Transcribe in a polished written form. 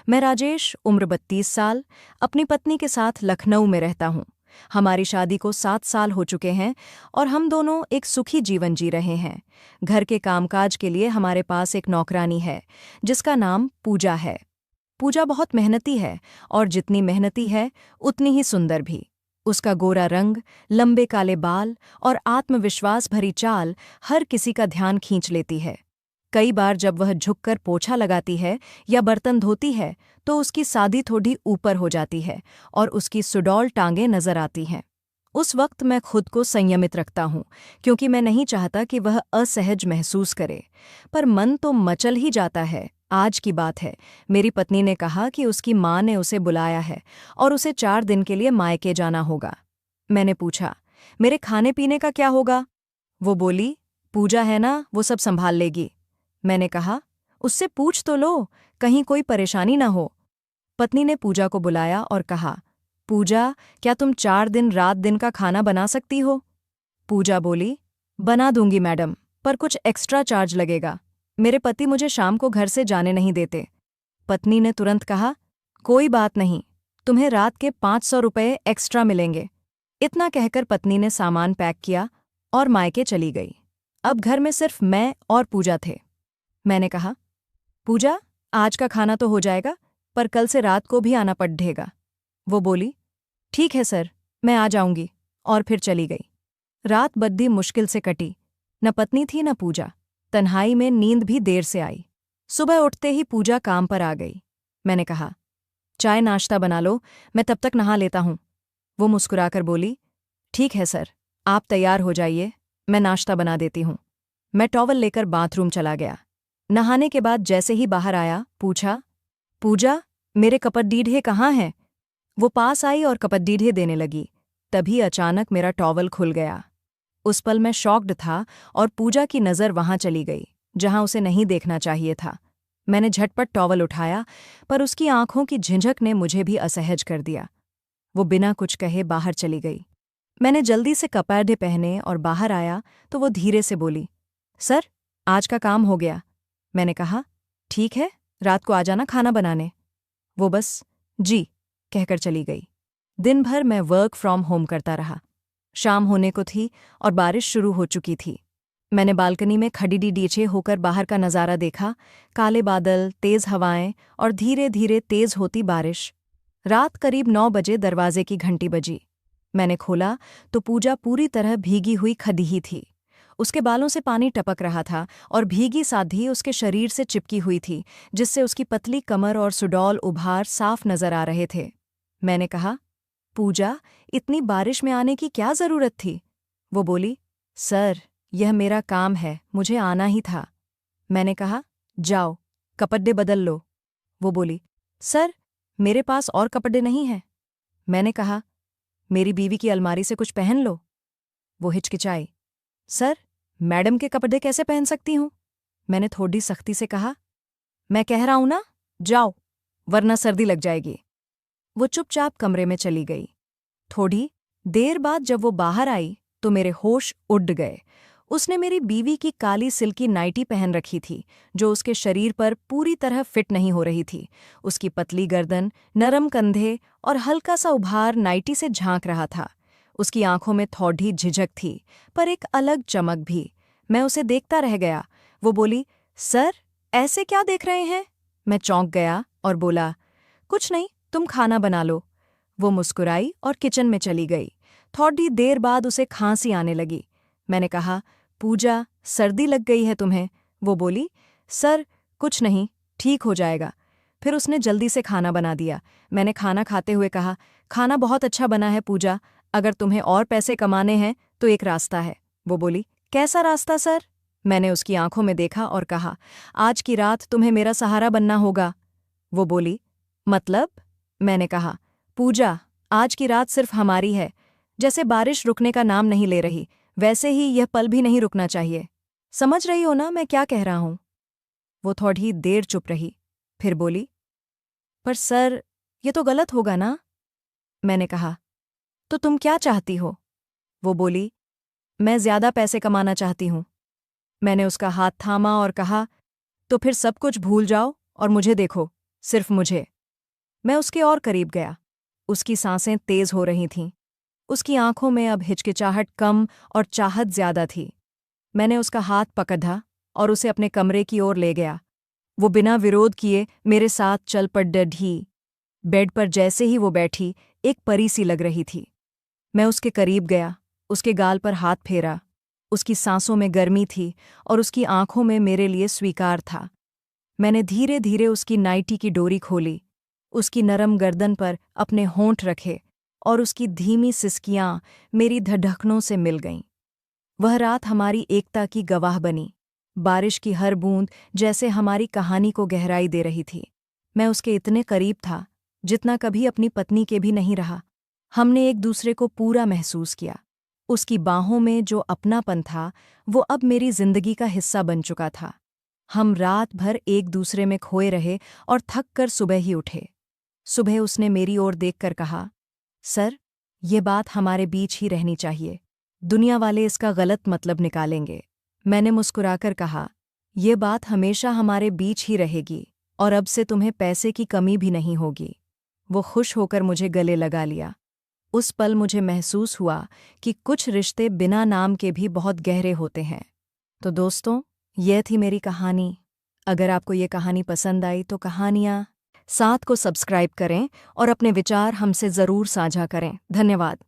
मैं राजेश, उम्र 32 साल, अपनी पत्नी के साथ लखनऊ में रहता हूँ। हमारी शादी को 7 साल हो चुके हैं और हम दोनों एक सुखी जीवन जी रहे हैं। घर के कामकाज के लिए हमारे पास एक नौकरानी है, जिसका नाम पूजा है। पूजा बहुत मेहनती है और जितनी मेहनती है उतनी ही सुंदर भी। उसका गोरा रंग, लंबे काले बाल और आत्मविश्वास भरी चाल हर किसी का ध्यान खींच लेती है। कई बार जब वह झुककर पोछा लगाती है या बर्तन धोती है तो उसकी सादी थोड़ी ऊपर हो जाती है और उसकी सुडौल टांगें नजर आती हैं। उस वक्त मैं खुद को संयमित रखता हूँ, क्योंकि मैं नहीं चाहता कि वह असहज महसूस करे। पर मन तो मचल ही जाता है। आज की बात है, मेरी पत्नी ने कहा कि उसकी माँ ने उसे बुलाया है और उसे 4 दिन के लिए मायके जाना होगा। मैंने पूछा, मेरे खाने पीने का क्या होगा? वो बोली, पूजा है ना, वो सब संभाल लेगी। मैंने कहा, उससे पूछ तो लो, कहीं कोई परेशानी ना हो। पत्नी ने पूजा को बुलाया और कहा, पूजा, क्या तुम 4 दिन रात दिन का खाना बना सकती हो? पूजा बोली, बना दूंगी मैडम, पर कुछ एक्स्ट्रा चार्ज लगेगा। मेरे पति मुझे शाम को घर से जाने नहीं देते। पत्नी ने तुरंत कहा, कोई बात नहीं, तुम्हें रात के 500 रुपये एक्स्ट्रा मिलेंगे। इतना कहकर पत्नी ने सामान पैक किया और मायके चली गई। अब घर में सिर्फ मैं और पूजा थे। मैंने कहा, पूजा, आज का खाना तो हो जाएगा, पर कल से रात को भी आना पड़ेगा। वो बोली, ठीक है सर, मैं आ जाऊंगी, और फिर चली गई। रात बद्दी मुश्किल से कटी। न पत्नी थी न पूजा। तन्हाई में नींद भी देर से आई। सुबह उठते ही पूजा काम पर आ गई। मैंने कहा, चाय नाश्ता बना लो, मैं तब तक नहा लेता हूँ। वो मुस्कुराकर बोली, ठीक है सर, आप तैयार हो जाइए, मैं नाश्ता बना देती हूँ। मैं टॉवल लेकर बाथरूम चला गया। नहाने के बाद जैसे ही बाहर आया, पूछा, पूजा, मेरे कपड़े कहाँ हैं? वो पास आई और कपड़े देने लगी। तभी अचानक मेरा टॉवल खुल गया। उस पल मैं शॉक्ड था और पूजा की नज़र वहां चली गई, जहां उसे नहीं देखना चाहिए था। मैंने झटपट टॉवल उठाया, पर उसकी आंखों की झिझक ने मुझे भी असहज कर दिया। वो बिना कुछ कहे बाहर चली गई। मैंने जल्दी से कपड़े पहने और बाहर आया तो वो धीरे से बोली, सर, आज का काम हो गया। मैंने कहा, ठीक है, रात को आ जाना खाना बनाने। वो बस जी कहकर चली गई। दिन भर मैं वर्क फ्रॉम होम करता रहा। शाम होने को थी और बारिश शुरू हो चुकी थी। मैंने बालकनी में खड़ी डीडीचे होकर बाहर का नज़ारा देखा। काले बादल, तेज़ हवाएं और धीरे धीरे तेज़ होती बारिश। रात करीब 9 बजे दरवाजे की घंटी बजी। मैंने खोला तो पूजा पूरी तरह भीगी हुई खड़ी ही थी। उसके बालों से पानी टपक रहा था और भीगी साधी उसके शरीर से चिपकी हुई थी, जिससे उसकी पतली कमर और सुडौल उभार साफ नजर आ रहे थे। मैंने कहा, पूजा, इतनी बारिश में आने की क्या जरूरत थी? वो बोली, सर, यह मेरा काम है, मुझे आना ही था। मैंने कहा, जाओ, कपड़े बदल लो। वो बोली, सर, मेरे पास और कपड़े नहीं हैं। मैंने कहा, मेरी बीवी की अलमारी से कुछ पहन लो। वो हिचकिचाई, सर, मैडम के कपड़े कैसे पहन सकती हूँ? मैंने थोड़ी सख्ती से कहा, मैं कह रहा हूं ना, जाओ, वरना सर्दी लग जाएगी। वो चुपचाप कमरे में चली गई। थोड़ी देर बाद जब वो बाहर आई तो मेरे होश उड़ गए। उसने मेरी बीवी की काली सिल्की नाइटी पहन रखी थी, जो उसके शरीर पर पूरी तरह फिट नहीं हो रही थी। उसकी पतली गर्दन, नरम कंधे और हल्का सा उभार नाइटी से झांक रहा था। उसकी आंखों में थोड़ी झिझक थी, पर एक अलग चमक भी। मैं उसे देखता रह गया। वो बोली, सर, ऐसे क्या देख रहे हैं? मैं चौंक गया और बोला, कुछ नहीं, तुम खाना बना लो। वो मुस्कुराई और किचन में चली गई। थोड़ी देर बाद उसे खांसी आने लगी। मैंने कहा, पूजा, सर्दी लग गई है तुम्हें? वो बोली, सर, कुछ नहीं, ठीक हो जाएगा। फिर उसने जल्दी से खाना बना दिया। मैंने खाना खाते हुए कहा, खाना बहुत अच्छा बना है पूजा, अगर तुम्हें और पैसे कमाने हैं तो एक रास्ता है। वो बोली, कैसा रास्ता सर? मैंने उसकी आंखों में देखा और कहा, आज की रात तुम्हें मेरा सहारा बनना होगा। वो बोली, मतलब? मैंने कहा, पूजा, आज की रात सिर्फ हमारी है। जैसे बारिश रुकने का नाम नहीं ले रही, वैसे ही यह पल भी नहीं रुकना चाहिए। समझ रही हो ना मैं क्या कह रहा हूं? वो थोड़ी देर चुप रही, फिर बोली, पर सर, ये तो गलत होगा ना? मैंने कहा, तो तुम क्या चाहती हो? वो बोली, मैं ज्यादा पैसे कमाना चाहती हूं। मैंने उसका हाथ थामा और कहा, तो फिर सब कुछ भूल जाओ और मुझे देखो, सिर्फ मुझे। मैं उसके और करीब गया। उसकी सांसें तेज हो रही थीं। उसकी आंखों में अब हिचकिचाहट कम और चाहत ज्यादा थी। मैंने उसका हाथ पकड़ा और उसे अपने कमरे की ओर ले गया। वो बिना विरोध किए मेरे साथ चल पड़ी। बेड पर जैसे ही वो बैठी, एक परी सी लग रही थी। मैं उसके करीब गया, उसके गाल पर हाथ फेरा। उसकी सांसों में गर्मी थी और उसकी आंखों में मेरे लिए स्वीकार था। मैंने धीरे धीरे उसकी नाइटी की डोरी खोली, उसकी नरम गर्दन पर अपने होंठ रखे और उसकी धीमी सिसकियां मेरी धड़कनों से मिल गईं। वह रात हमारी एकता की गवाह बनी। बारिश की हर बूंद जैसे हमारी कहानी को गहराई दे रही थी। मैं उसके इतने करीब था जितना कभी अपनी पत्नी के भी नहीं रहा। हमने एक दूसरे को पूरा महसूस किया। उसकी बाहों में जो अपनापन था वो अब मेरी जिंदगी का हिस्सा बन चुका था। हम रात भर एक दूसरे में खोए रहे और थक कर सुबह ही उठे। सुबह उसने मेरी ओर देखकर कहा, सर, ये बात हमारे बीच ही रहनी चाहिए। दुनिया वाले इसका गलत मतलब निकालेंगे। मैंने मुस्कुराकर कहा, ये बात हमेशा हमारे बीच ही रहेगी और अब से तुम्हें पैसे की कमी भी नहीं होगी। वो खुश होकर मुझे गले लगा लिया। उस पल मुझे महसूस हुआ कि कुछ रिश्ते बिना नाम के भी बहुत गहरे होते हैं। तो दोस्तों, यह थी मेरी कहानी। अगर आपको ये कहानी पसंद आई तो कहानियाँ साथ को सब्सक्राइब करें और अपने विचार हमसे ज़रूर साझा करें। धन्यवाद।